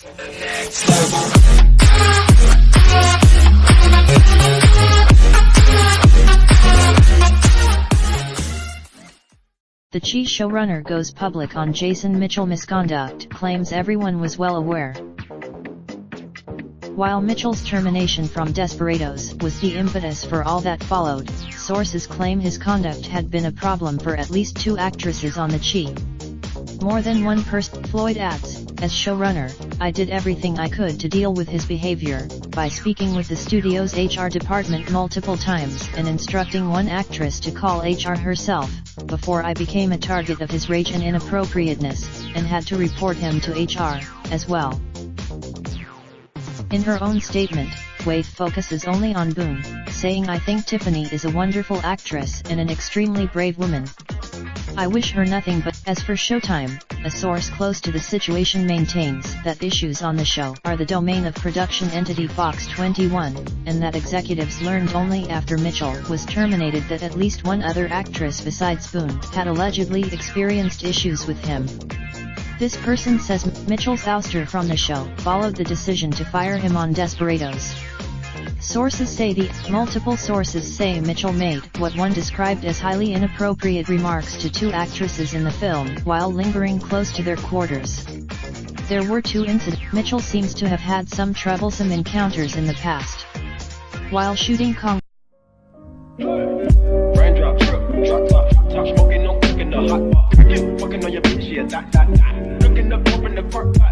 The Chi showrunner goes public on Jason Mitchell misconduct, claims everyone was well aware. While Mitchell's termination from Desperados was the impetus for all that followed, sources claim his conduct had been a problem for at least 2 actresses on the Chi. More than one person. Floyd adds, as showrunner, I did everything I could to deal with his behavior, by speaking with the studio's HR department multiple times and instructing one actress to call HR herself, before I became a target of his rage and inappropriateness, and had to report him to HR, as well. In her own statement, Wade focuses only on Boone, saying I think Tiffany is a wonderful actress and an extremely brave woman. I wish her nothing but. As for Showtime, a source close to the situation maintains that issues on the show are the domain of production entity Fox 21, and that executives learned only after Mitchell was terminated that at least one other actress besides Boone had allegedly experienced issues with him. This person says Mitchell's ouster from the show followed the decision to fire him on Desperados. Multiple sources say Mitchell made what one described as highly inappropriate remarks to 2 actresses in the film while lingering close to their quarters. There were 2 incidents. Mitchell seems to have had some troublesome encounters in the past. While shooting Raindrop, drop top, smoking, no cooking the hot pot. Fucking on your bitch, yeah, that. Looking up, open the park, pot.